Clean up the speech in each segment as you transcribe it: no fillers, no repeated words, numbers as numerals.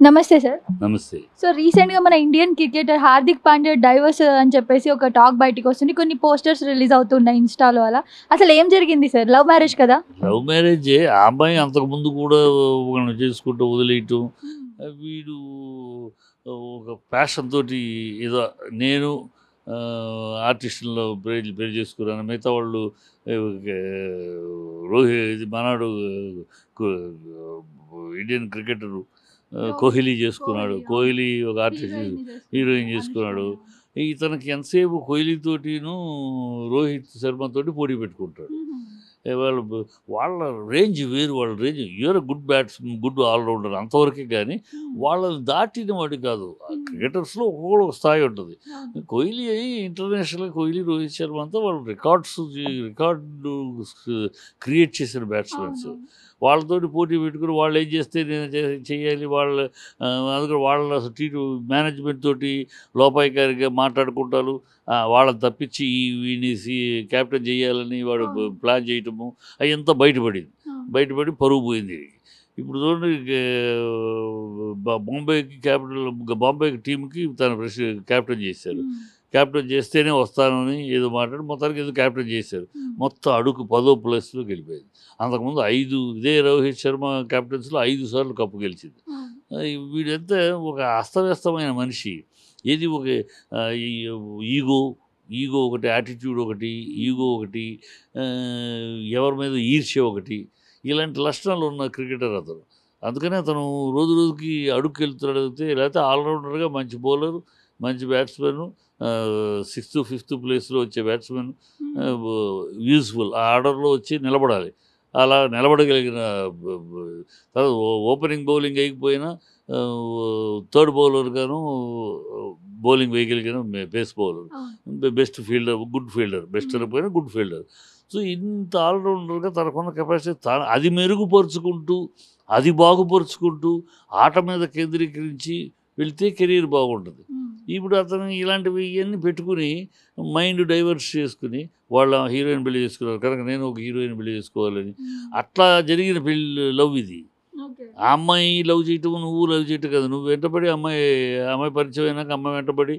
నమస్తే సార్. నమస్తే. సో రీసెంట్‌గా మన Indian cricketer Hardik Pandya divorce అని చెప్పేసి ఒక టాక్ బయటికొస్తుంది. కొన్ని పోస్టర్స్ రిలీజ్ అవుతున్నాయి ఇన్‌స్టాలో అలా. అసలు ఏం జరిగింది సార్? లవ్ మ్యారేజ్ కదా? లవ్ మ్యారేజే. ఆ అమ్మాయి అంతకుముందు కూడా ఒకళ్ళని చేసుకుంటూ వదిలేయటం. వీడు ఒక ప్యాషన్ తోటి ఏదో నేను ఆర్టిస్టులను పెళ్లి చేసుకున్నాను. మిగతా వాళ్ళు ఇది మనోడు కు ఇండియన్ క్రికెటరు కోహ్లీ చేసుకున్నాడు. కోహ్లీ ఒక ఆర్టిస్ట్ హీరోయిన్ చేసుకున్నాడు. ఇతనికి ఎంతసేపు కోహ్లీతోటిను రోహిత్ శర్మతోటి పోటీ పెట్టుకుంటాడు. వాళ్ళు వాళ్ళ రేంజ్ వేరు. వాళ్ళ range you're good batsmen, good allrounder అంతవరకే. కానీ వాళ్ళని దాటిన వాడు కాదు. క్రికెటర్స్లో ఒక్కొక్కడు ఒక స్థాయి ఉంటుంది. కోహ్లీ ఇంటర్నేషనల్ కోహ్లీ, రోహిత్ శర్మ అంతా వాళ్ళు రికార్డు క్రియేట్ చేసిన బ్యాట్స్మెన్స్. వాళ్ళతోటి పోటీ పెట్టుకుని వాళ్ళు ఏం చేస్తే నేను చేయాలి, అందుకని వాళ్ళ మేనేజ్మెంట్ తోటి లోపాయికారిగా మాట్లాడుకుంటారు. వాళ్ళని తప్పించి వీడిని క్యాప్టెన్ చేయాలని వాడు ప్లాన్ చేయటము అవంతా బయటపడి పరుగు పోయింది. ఇప్పుడు చూడండి, బాంబేకి టీంకి తన క్యాప్టెన్ చేశారు. క్యాప్టెన్ చేస్తేనే వస్తానని ఏదో మాట్లాడి మొత్తానికి ఏదో క్యాప్టెన్ చేశారు. మొత్తం అడుగు 10వ ప్లేస్లో గెలిపోయింది. అంతకుముందు ఇదే రోహిత్ శర్మ క్యాప్టెన్స్లో 5 సార్లు కప్పు గెలిచింది. వీడంతా ఒక అస్తవ్యస్తమైన మనిషి. ఏది ఒక ఈగో ఒకటి, యాటిట్యూడ్ ఒకటి, ఈగో ఒకటి, ఎవరి మీద ఈర్ష్య ఒకటి, ఇలాంటి లక్షణాలు ఉన్న క్రికెటర్ అతను. అందుకనే అతను రోజు రోజుకి అడుగుకి వెళ్తున్నాడు. లేకపోతే ఆల్రౌండర్గా మంచి బౌలర్, మంచి బ్యాట్స్మెన్, 6th, 5th ప్లేస్లో వచ్చే బ్యాట్స్మెన్, యూజ్ఫుల్ ఆ ఆర్డర్లో వచ్చి నిలబడాలి. అలా నిలబడగలిగిన తర్వాత ఓపెనింగ్ బౌలింగ్ వేయకపోయినా థర్డ్ బౌలర్గాను బౌలింగ్ వేయగలిగిన pace bowler, best fielder, good fielder, best అయిపోయినా గుడ్ ఫీల్డర్. సో ఇంత ఆల్రౌండర్గా తనకున్న కెపాసిటీ అది మెరుగుపరుచుకుంటూ, అది బాగుపరుచుకుంటూ ఆట మీద కేంద్రీకరించి వెళ్తే కెరీర్ బాగుంటుంది. ఇప్పుడు అతను ఇలాంటివి ఇవన్నీ పెట్టుకుని మైండ్ డైవర్స్ చేసుకుని వాళ్ళ హీరోయిన్ పెళ్లి చేసుకున్నారు కనుక నేను ఒక హీరోయిన్ పెళ్లి చేసుకోవాలని అట్లా జరిగిన లవ్ ఇది. ఆ అమ్మాయి లవ్ చేయటం, నువ్వు లవ్ చేయటం కదా. నువ్వు వెంటబడి అమ్మాయి పరిచయం అయినాక అమ్మాయి వెంటబడి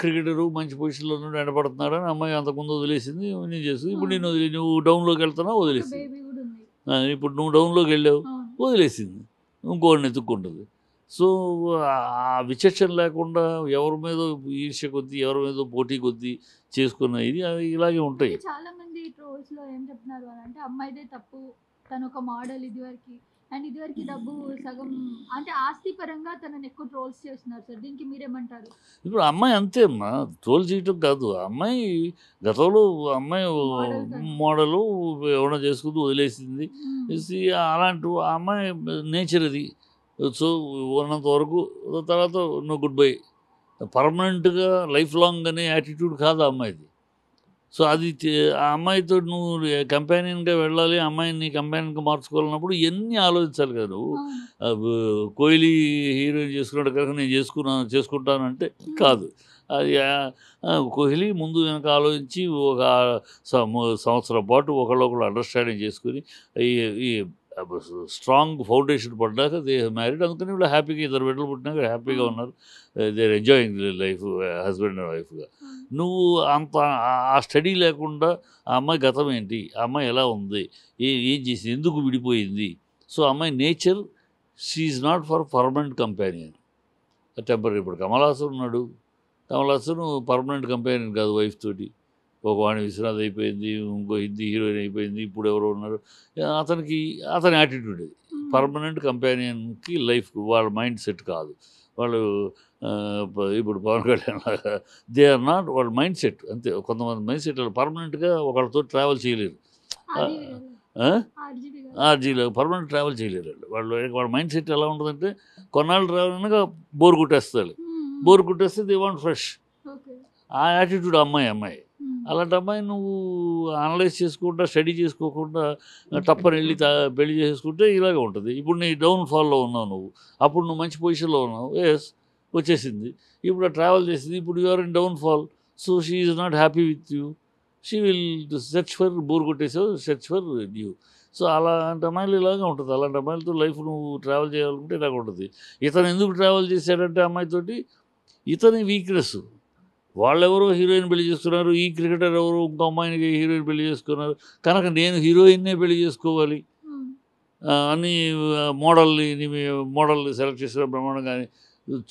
క్రికెటరు మంచి పొజిషన్లో నుండి వెంటబడుతున్నాడు అని అమ్మాయి అంతకుముందు వదిలేసింది. నేను చేస్తుంది. ఇప్పుడు నేను నువ్వు డౌన్లోకి వెళ్తున్నావు, వదిలేసింది. ఇప్పుడు నువ్వు డౌన్లోకి వెళ్ళావు, వదిలేసింది, ఇంకోడిని ఎత్తుక్కుంటుంది. సో ఆ విచక్షణ లేకుండా ఎవరి మీద ఈర్ష్య కొద్దీ, ఎవరి మీద పోటీ కొద్దీ చేసుకున్న ఇది ఇలాగే ఉంటాయి. చాలా మంది ట్రోల్స్ లో ఏం చెప్తున్నారు అంటే అమ్మాయిదే తప్పు, తను ఒక మోడల్ ఇదివరకు డబ్బు సగం అంటే ఆస్తి పరంగా తనని ఎక్కువ ట్రోల్స్ చేస్తున్నారు సార్. దీనికి మీరేమంటారు? ఇప్పుడు అమ్మాయి అంతే అమ్మా, ట్రోల్ చేయటం కాదు. అమ్మాయి గతంలో అమ్మాయి మోడలు ఎవరైనా చేసుకుంటూ వదిలేసింది. అలాంటి అమ్మాయి నేచర్ అది. సో ఉన్నంత వరకు, తర్వాత నో గుడ్ బై. పర్మనెంట్గా లైఫ్ లాంగ్ అనే యాటిట్యూడ్ కాదు ఆ అమ్మాయిది. సో అది ఆ అమ్మాయితో నువ్వు కంపానియన్గా వెళ్ళాలి, అమ్మాయిని కంపానియన్గా మార్చుకోవాలన్నప్పుడు ఇవన్నీ ఆలోచించాలి కదా. నువ్వు కోహ్లీ హీరోయిన్ చేసుకున్నాడు కనుక నేను చేసుకుంటాను అంటే కాదు. అది కోహ్లీ ముందు వెనక ఆలోచించి ఒక సంవత్సరం పాటు ఒకళ్ళు అండర్స్టాండింగ్ చేసుకుని ఈ స్ట్రాంగ్ ఫౌండేషన్ పడ్డాక దే మ్యారీడ్. అందుకని వీళ్ళు హ్యాపీగా, ఇద్దరు బిడ్డలు పుట్టినాక హ్యాపీగా ఉన్నారు. They are enjoying life husband and వైఫ్గా. నువ్వు అంత ఆ స్టడీ లేకుండా ఆ అమ్మాయి గతం ఏంటి, ఆ అమ్మాయి ఎలా ఉంది, ఏం చేసింది, ఎందుకు విడిపోయింది. సో అమ్మాయి nature, she is not for permanent companion, temporary. ఇప్పుడు కమల్ హాసన్ ఉన్నాడు. కమల్ హాసన్ పర్మనెంట్ కంపానియన్ కాదు వైఫ్ తోటి. ఒక వాణి విశ్వనాథ్ అయిపోయింది, ఇంకో హిందీ హీరోయిన్ అయిపోయింది, ఇప్పుడు ఎవరో ఉన్నారు. అతని యాటిట్యూడ్ అది. పర్మనెంట్ కంపానియన్కి లైఫ్ వాళ్ళ మైండ్ సెట్ కాదు. వాళ్ళు ఇప్పుడు Pavan Kalyan they are not, వాళ్ళ మైండ్ సెట్ అంతే. కొంతమంది మైండ్ సెట్ వాళ్ళు పర్మనెంట్గా ఒకళ్ళతో ట్రావెల్ చేయలేరు. ఆర్జీలో పర్మనెంట్ ట్రావెల్ చేయలేరు వాళ్ళ మైండ్ సెట్ ఎలా ఉంటుందంటే కొన్నాళ్ళు ట్రావెల్ అయినాక బోర్ కొట్టేస్తారు. బోర్ కొట్టేస్తే దే వాంట్ ఫ్రెష్. ఆ యాటిట్యూడ్ అమ్మాయి. అలాంటి అమ్మాయి నువ్వు అనలైజ్ చేసుకుంటా, స్టడీ చేసుకోకుండా తప్పని వెళ్ళి పెళ్లి చేసుకుంటే ఇలాగే ఉంటుంది. ఇప్పుడు నీ డౌన్ఫాల్లో ఉన్నావు నువ్వు, అప్పుడు నువ్వు మంచి పొజిషన్లో ఉన్నావు. ఎస్, వచ్చేసింది. ఇప్పుడు ట్రావెల్ చేసింది, ఇప్పుడు you're in downfall. So she is not happy with you. She will search for bore కొట్టేసావు సెర్చ్ ఫర్ న్యూ. సో అలాంటి అమ్మాయిలు ఇలాగే ఉంటుంది. అలాంటి అమ్మాయిలతో లైఫ్ నువ్వు ట్రావెల్ చేయాలనుకుంటే ఇలాగ ఉంటుంది. ఇతను ఎందుకు ట్రావెల్ చేశాడంటే అమ్మాయితోటి ఇతని వీక్నెస్. వాళ్ళెవరో హీరోయిన్ పెళ్లి చేసుకున్నారు, ఈ క్రికెటర్ ఎవరో ఇంకో అమ్మాయిని హీరోయిన్ పెళ్లి చేసుకున్నారు, కనుక నేను హీరోయిన్నే పెళ్లి చేసుకోవాలి అని మోడల్ని సెలెక్ట్ చేసిన బ్రహ్మాండంగా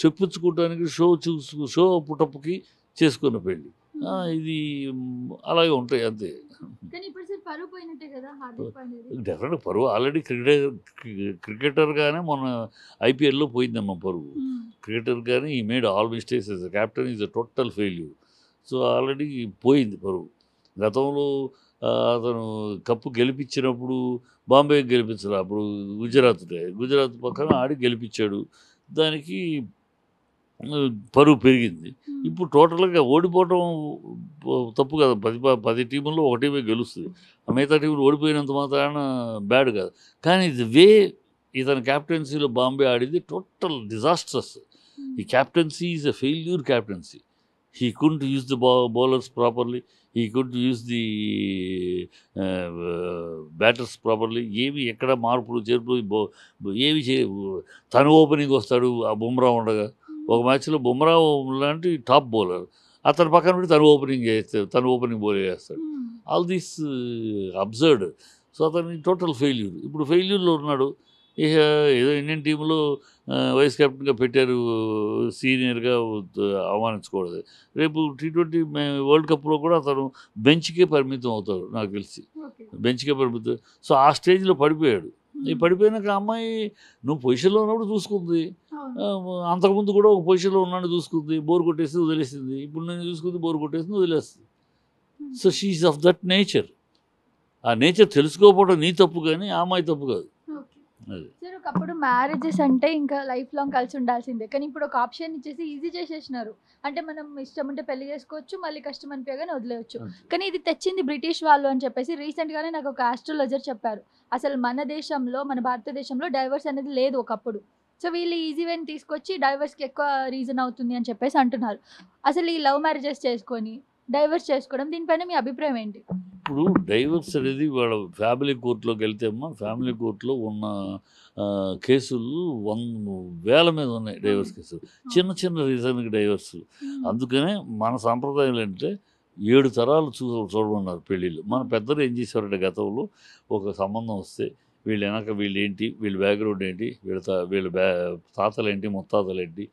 చెప్పించుకోవడానికి షో పుటప్పుకి చేసుకున్న పెళ్ళి. ఇది అలాగే ఉంటాయి అంతే. డెఫినెట్గా పరువు ఆల్రెడీ క్రికెటర్గానే మొన్న ఐపీఎల్లో పోయిందమ్మా పరువు. క్రికెటర్గానే ఈ made all mistakes as captain is a total failure. So already పోయింది పరువు. గతంలో అతను కప్పు గెలిపించినప్పుడు బాంబేకి గెలిపించాలి, అప్పుడు గుజరాత్ పక్కన ఆడి గెలిపించాడు, దానికి పరువు పెరిగింది. ఇప్పుడు టోటల్గా ఓడిపోవటం తప్పు కదా, 10 టీముల్లో ఒక టీమే గెలుస్తుంది, మిగతా టీములు ఓడిపోయినంత మాత్రాన బ్యాడ్ కాదు. కానీ ఇది ఇతని క్యాప్టెన్సీలో బాంబే ఆడింది టోటల్ డిజాస్ట్రస్. ఈ captaincy is a failure captaincy. He couldn't use the bowlers properly, he could use the batters properly. ఏమి ఎక్కడ మార్పులు చేర్పులు ఏమి తను ఓపెనింగ్ వస్తాడు ఆ బుమ్రా ఉండగా. ఒక మ్యాచ్లో బుమ్రా లాంటి టాప్ బౌలర్, అతని పక్కన పెట్టి తను ఓపెనింగ్ బౌల్ చేస్తాడు. All this absurd. సో అతని టోటల్ ఫెయిల్యూర్. ఇప్పుడు ఫెయిల్యూర్లో ఉన్నాడు. ఇక ఏదో ఇండియన్ టీంలో వైస్ కెప్టెన్గా పెట్టారు, సీనియర్గా అవమానించకూడదు. రేపు T20 వరల్డ్ కప్లో కూడా అతను బెంచ్కే పరిమితం అవుతాడు నాకు తెలిసి, బెంచ్కే పరిమితం. సో ఆ స్టేజ్లో పడిపోయాడు. ఈ పడిపోయినాక అమ్మాయి నువ్వు పొజిషన్లో ఉన్నప్పుడు చూసుకుంది, అంతకుముందు కూడా ఒక పొజిషన్లో ఉన్నాడు చూసుకుంది, బోర్ కొట్టేసి వదిలేసింది. ఇప్పుడు నేను చూసుకుంది, బోర్ కొట్టేసింది, వదిలేస్తుంది. So she's of that nature. ఆ నేచర్ తెలుసుకోకపోవడం నీ తప్పు, కానీ ఆ అమ్మాయి తప్పు కాదు. సార్ ఒకప్పుడు మ్యారేజెస్ అంటే ఇంకా లైఫ్ లాంగ్ కలిసి ఉండాల్సిందే, కానీ ఇప్పుడు ఒక ఆప్షన్ ఇచ్చేసి ఈజీ చేసేసినారు. అంటే మనం ఇష్టం ఉంటే పెళ్లి చేసుకోవచ్చు, మళ్ళీ కష్టం అనిపించగానే వదిలేయచ్చు. కానీ ఇది తెచ్చింది బ్రిటిష్ వాళ్ళు అని చెప్పేసి రీసెంట్గానే నాకు ఒక ఆస్ట్రాలజర్ చెప్పారు. అసలు మన దేశంలో, మన భారతదేశంలో డైవర్స్ అనేది లేదు ఒకప్పుడు. సో వీళ్ళు ఈజీ వేని తీసుకొచ్చి డైవర్స్కి ఎక్కువ రీజన్ అవుతుంది అని చెప్పేసి అంటున్నారు. అసలు ఈ లవ్ మ్యారేజెస్ చేసుకొని డైవర్స్ చేసుకోవడం, దీనిపైన మీ అభిప్రాయం ఏంటి? ఇప్పుడు డైవర్స్ అనేది వాళ్ళ ఫ్యామిలీ కోర్టులోకి వెళ్తే అమ్మా, ఫ్యామిలీ కోర్టులో ఉన్న కేసులు 1,000 మీద ఉన్నాయి డైవర్స్ కేసులు. చిన్న చిన్న రీజన్కి డైవర్స్. అందుకనే మన సాంప్రదాయాలు అంటే 7 తరాలు చూడమన్నారు పెళ్ళిళ్ళు. మన పెద్దలు ఏం చేసేవారంటే గతంలో ఒక సంబంధం వస్తే వీళ్ళు వెనక వీళ్ళు ఏంటి, వీళ్ళ బ్యాక్గ్రౌండ్ ఏంటి, వీళ్ళ తాతలు ఏంటి, ముత్తాతలు ఏంటి,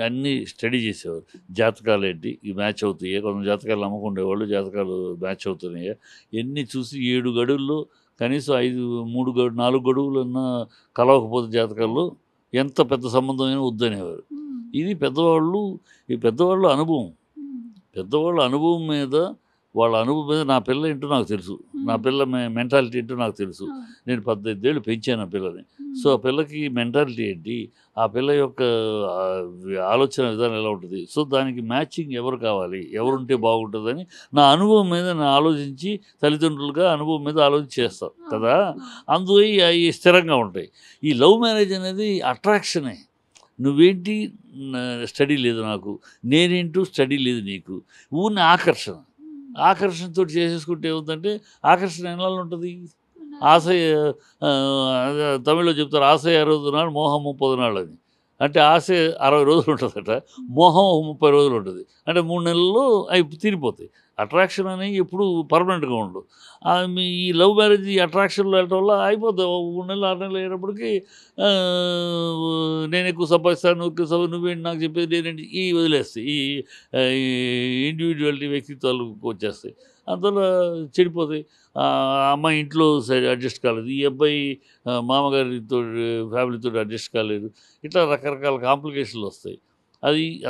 అన్నీ స్టడీ చేసేవారు. జాతకాలు ఏంటి, ఇవి మ్యాచ్ అవుతాయి, కొంత జాతకాలు నమ్మకుండేవాళ్ళు, జాతకాలు మ్యాచ్ అవుతున్నాయా ఎన్ని చూసి 7 గడువుల్లో కనీసం 4 గడువులన్నా కలవకపోతే జాతకాల్లో ఎంత పెద్ద సంబంధమైనా వద్దనేవారు. ఇది పెద్దవాళ్ళు అనుభవం. పెద్దవాళ్ళ అనుభవం మీద, వాళ్ళ అనుభవం మీద నా పిల్ల ఏంటో నాకు తెలుసు, నా పిల్ల మెంటాలిటీ ఏంటో నాకు తెలుసు. నేను 18 ఏళ్ళు పెంచాను ఆ పిల్లని. సో ఆ పిల్లకి మెంటాలిటీ ఏంటి, ఆ పిల్ల యొక్క ఆలోచన విధానం ఎలా ఉంటుంది, సో దానికి మ్యాచింగ్ ఎవరు కావాలి, ఎవరుంటే బాగుంటుందని నా అనుభవం మీద నేను ఆలోచించి, తల్లిదండ్రులుగా అనుభవం మీద ఆలోచించి చేస్తాను కదా. అందువల్ల అవి స్థిరంగా ఉంటాయి. ఈ లవ్ మ్యారేజ్ అనేది అట్రాక్షనే. నువ్వేంటి, స్టడీ లేదు నాకు, నేనేంటో స్టడీ లేదు నీకు, ఊరిని ఆకర్షణతో చేసేసుకుంటే ఏముందంటే, ఆకర్షణ ఎన్నాళ్ళు ఉంటుంది, ఆశయ తమిళ్లో చెప్తారు ఆశయ 60 నాడు, మోహం 30 నాడు అని. అంటే ఆశ 60 రోజులు ఉంటుందట, మోహం 30 రోజులు ఉంటుంది. అంటే 3 నెలల్లో అవి తీరిపోతాయి. అట్రాక్షన్ అనేవి ఎప్పుడు పర్మనెంట్గా ఉండవు. ఈ లవ్ మ్యారేజ్ ఈ అట్రాక్షన్లో వెళ్ళటం వల్ల అయిపోతుంది. 3 నెలలు 6 నెలలు అయినప్పటికీ నేను ఎక్కువ సంపాదిస్తాను, నువ్వేంటి నాకు చెప్పేది నేనేంటి, ఈ వదిలేస్తాయి. ఈ ఇండివిజువాలిటీ వ్యక్తిత్వాలు వచ్చేస్తాయి, అందువల్ల చెడిపోతాయి. అమ్మాయి ఇంట్లో అడ్జస్ట్ కాలేదు, ఈ అబ్బాయి మామగారితో ఫ్యామిలీతో అడ్జస్ట్ కాలేదు, ఇట్లా రకరకాల కాంప్లికేషన్లు వస్తాయి.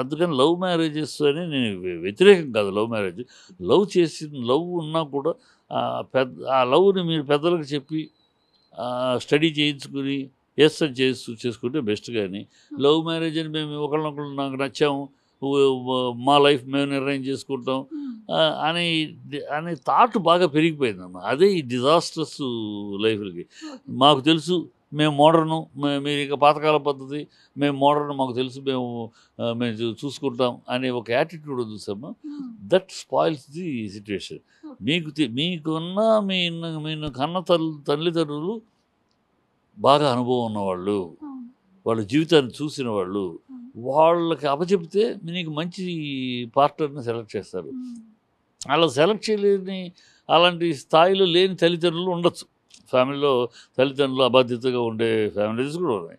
అందుకని లవ్ మ్యారేజెస్ అని నేను వ్యతిరేకం కాదు. లవ్ ఉన్నా కూడా ఆ లవ్ని మీరు పెద్దలకు చెప్పి స్టడీ చేయించుకుని ఎస్ అని చేసుకుంటే బెస్ట్. కానీ లవ్ మ్యారేజ్ అని మేము ఒకళ్ళనొకళ్ళు నాకు నచ్చాము, మా లైఫ్ మేము నిర్ణయం చేసుకుంటాం అనే థాట్ బాగా పెరిగిపోయిందమ్మా. అదే ఈ డిజాస్టర్స్ లైఫ్లకి. మాకు తెలుసు మేము మోడర్ను, మీరు ఇక పాతకాల పద్ధతి, మేము మోడర్న్, మాకు తెలుసు, మేము చూసుకుంటాం అనే ఒక యాటిట్యూడ్ చూసామా, దట్ స్పాయిల్స్ ది సిచ్యువేషన్. మీకున్న మీ కన్న తల్లిదండ్రులు బాగా అనుభవం ఉన్నవాళ్ళు, వాళ్ళ జీవితాన్ని చూసిన వాళ్ళు, వాళ్ళకి అప్పచెప్తే నీకు మంచి పార్ట్నర్ని సెలెక్ట్ చేస్తారు. అలా సెలెక్ట్ చేయలేని, అలాంటి స్థాయిలో లేని తల్లిదండ్రులు ఉండొచ్చు. ఫ్యామిలీలో తల్లిదండ్రులు అబాధ్యతగా ఉండే ఫ్యామిలీస్ కూడా ఉన్నాయి.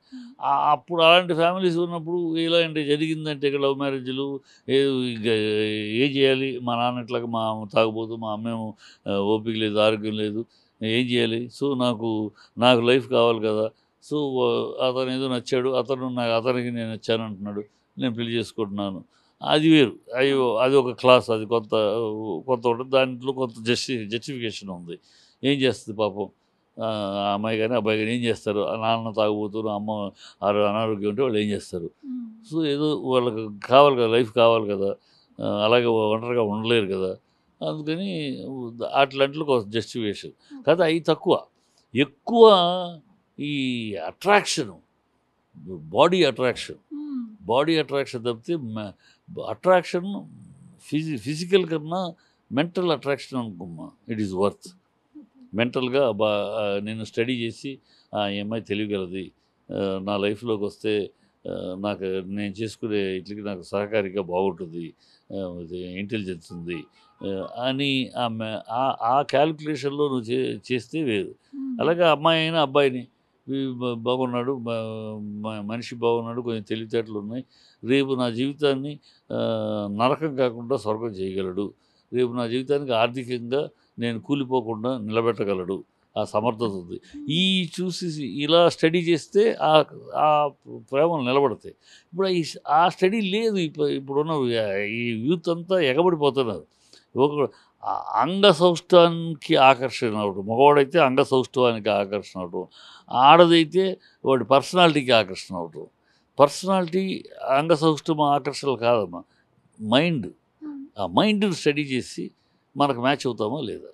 అప్పుడు అలాంటి ఫ్యామిలీస్ ఉన్నప్పుడు ఇలాంటి జరిగిందంటే ఇక్కడ లవ్ మ్యారేజ్లు ఏం చేయాలి, మా నాన్న ఇట్లాగా, మా తాగుబోతు, మా అమ్మేమో ఓపిక లేదు, ఆరోగ్యం లేదు, ఏం చేయాలి, సో నాకు లైఫ్ కావాలి కదా, సో అతను ఏదో నచ్చాడు, అతనికి నేను నచ్చాను అంటున్నాడు, నేను పెళ్లి చేసుకుంటున్నాను, అది వేరు. అయ్యో అది ఒక క్లాస్, అది కొంత ఉంటుంది, దాంట్లో కొంత జస్టిఫికేషన్ ఉంది. ఏం చేస్తుంది పాపం ఆ అమ్మాయి కానీ అబ్బాయి కానీ ఏం చేస్తారు, నాన్న తాగుబోతున్నారు, అమ్మ అనారోగ్యం ఉంటే వాళ్ళు ఏం చేస్తారు, సో ఏదో వాళ్ళకి కావాలి కదా, లైఫ్ కావాలి కదా, అలాగే ఒంటరిగా ఉండలేరు కదా, అందుకని అట్లాంటిలో కొంత జస్టిఫికేషన్ కదా. అవి తక్కువ. ఎక్కువ ఈ అట్రాక్షను, బాడీ అట్రాక్షన్ తప్పితే అట్రాక్షన్ ఫిజికల్ కన్నా మెంటల్ అట్రాక్షన్ అనుకోమ్మా, ఇట్ ఈస్ వర్త్. మెంటల్గా నేను స్టడీ చేసి ఈ అమ్మాయి తెలియగలది, నా లైఫ్లోకి వస్తే నాకు నేను చేసుకునే ఇట్లకి నాకు సహకారిగా బాగుంటుంది, ఇంటెలిజెన్స్ ఉంది అని ఆ క్యాలిక్యులేషన్లో నువ్వు చేస్తే వేరు. అలాగే అమ్మాయి అయినా అబ్బాయిని బాగున్నాడు, మనిషి బాగున్నాడు, కొంచెం తెలివితేటలు ఉన్నాయి, రేపు నా జీవితాన్ని నరకం కాకుండా స్వర్గం చేయగలడు, రేపు నా జీవితానికి ఆర్థికంగా నేను కూలిపోకుండా నిలబెట్టగలడు, ఆ సమర్థత ఉంది. ఈ చూసి ఇలా స్టడీ చేస్తే ఆ ప్రేమలు నిలబడతాయి. ఇప్పుడు ఆ స్టడీ లేదు. ఇప్పుడున్న ఈ యూత్ అంతా ఎగబడిపోతున్నారు. ఒక అంగసౌష్ఠానికి ఆకర్షణ అవడం, మగవాడైతే అంగసౌష్ఠవానికి ఆకర్షణ అవడం, ఆడదైతే వాడి పర్సనాలిటీకి ఆకర్షణ అవడం. పర్సనాలిటీ అంగసౌష్ఠం ఆకర్షణలు కాదమ్మా, మైండ్. ఆ మైండ్ని స్టడీ చేసి మనకు మ్యాచ్ అవుతామా లేదా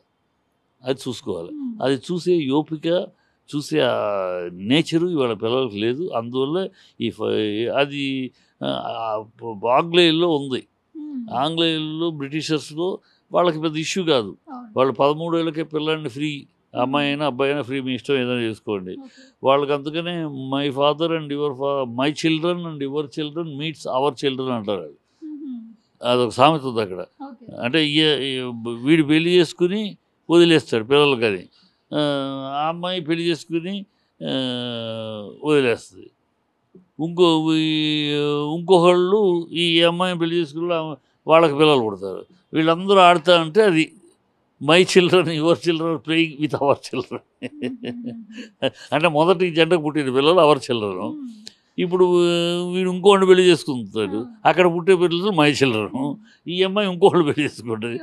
అది చూసుకోవాలి. అది చూసే ఓపిక, చూసే నేచరు ఇవాళ పిల్లలకు లేదు. అందువల్ల అది ఆంగ్లేయుల్లో ఉంది. ఆంగ్లేయుల్లో, బ్రిటిషర్స్లో వాళ్ళకి పెద్ద ఇష్యూ కాదు. వాళ్ళు 13 ఏళ్ళకే పిల్లల్ని ఫ్రీ, అమ్మాయి అయినా అబ్బాయి అయినా ఫ్రీ, మీ ఇష్టం ఏదైనా చేసుకోండి. వాళ్ళకి అందుకనే my father and my children and your children meets our children అంటారు. అదొక సామెత ఉంది అక్కడ. అంటే వీడు పెళ్లి చేసుకుని వదిలేస్తాడు పిల్లలకి, అది ఆ అమ్మాయి పెళ్లి చేసుకుని వదిలేస్తుంది. ఇంకొకళ్ళు ఈ అమ్మాయిని పెళ్లి చేసుకుని వాళ్ళకి పిల్లలు పుడతారు. వీళ్ళందరూ ఆడుతూ ఉంటే అది my children your children playing with our children. అంటే మొదటి జంటకు పుట్టిన పిల్లలు అవర్ చిల్డ్రన్. ఇప్పుడు వీడు ఇంకోటి పెళ్లి చేసుకుంటాడు, అక్కడ పుట్టే పిల్లలు మై చిల్డ్రన్. ఈ అమ్మాయి ఇంకోళ్ళు పెళ్లి చేసుకుంటుంది.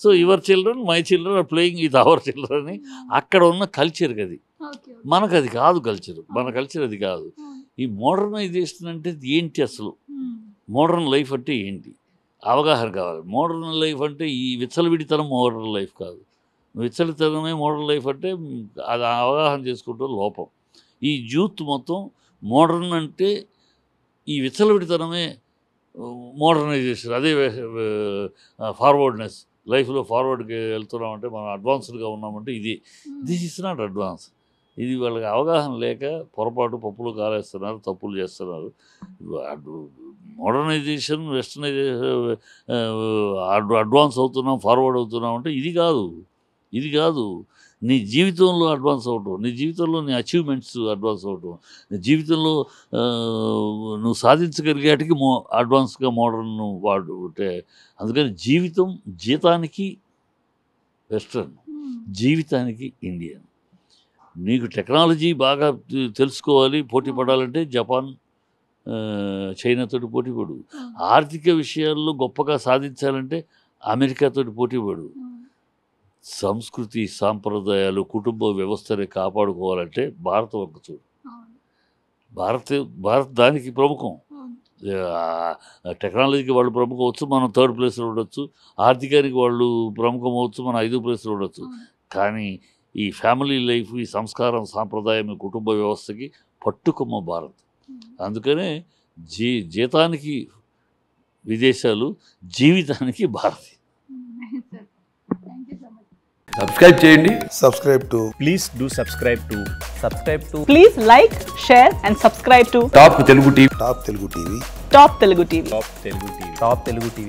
So your children my children are playing with our children అని అక్కడ ఉన్న కల్చర్కి అది. మనకు అది కాదు కల్చర్, మన కల్చర్ అది కాదు. ఈ మోడర్నైజేషన్ అంటే ఏంటి, అసలు మోడర్న్ లైఫ్ అంటే ఏంటి అవగాహన కావాలి. మోడర్న్ లైఫ్ అంటే ఈ విచ్చలవిడితనం మోడర్న్ లైఫ్ కాదు. విచ్చలవిడితనమే మోడర్న్ లైఫ్ అంటే అది అవగాహన చేసుకుంటే లోపం. ఈ యూత్ మొత్తం మోడర్న్ అంటే ఈ విచ్చలవిడితనమే మోడర్నైజేషన్, అదే ఫార్వర్డ్నెస్. లైఫ్లో ఫార్వర్డ్కి వెళ్తున్నామంటే మనం అడ్వాన్స్డ్గా ఉన్నామంటే ఇది. This is not advance. ఇది వాళ్ళకి అవగాహన లేక పొరపాటు పప్పులు కాలేస్తున్నారు, తప్పులు చేస్తున్నారు. మోడర్నైజేషన్, వెస్టర్నైజేషన్, అడ్వాన్స్ అవుతున్నాం, ఫార్వర్డ్ అవుతున్నాం అంటే ఇది కాదు. నీ జీవితంలో అడ్వాన్స్ అవ్వటం, నీ జీవితంలో నీ అచీవ్మెంట్స్ అడ్వాన్స్ అవ్వటం, నీ జీవితంలో నువ్వు సాధించగలిగేటికి అడ్వాన్స్గా మోడర్న్ వాడు అంటే. అందుకని జీతానికి వెస్ట్రన్, జీవితానికి ఇండియన్. నీకు టెక్నాలజీ బాగా తెలుసుకోవాలి, పోటీ పడాలంటే జపాన్, చైనాతోటి పోటీ పడు. ఆర్థిక విషయాల్లో గొప్పగా సాధించాలంటే అమెరికాతోటి పోటీ పడు. సంస్కృతి, సాంప్రదాయాలు, కుటుంబ వ్యవస్థని కాపాడుకోవాలంటే భారతం ఒక చూడు. భారత్ దానికి ప్రముఖం. టెక్నాలజీకి వాళ్ళు ప్రముఖం అవచ్చు, మనం 3rd ప్లేస్లో ఉండొచ్చు. ఆర్థికానికి వాళ్ళు ప్రముఖం అవచ్చు, మనం 5వ ప్లేస్లో ఉండొచ్చు. కానీ ఈ ఫ్యామిలీ లైఫ్, ఈ సంస్కారం, సాంప్రదాయం, ఈ కుటుంబ వ్యవస్థకి పట్టుకొమ్మ భారత్. అందుకనే జీతానికి విదేశాలు, జీవితానికి భారత్. సబ్స్క్రైబ్ చేయండి. Please do subscribe to Please like, share and subscribe to top Telugu TV. Top Telugu TV. Top Telugu TV.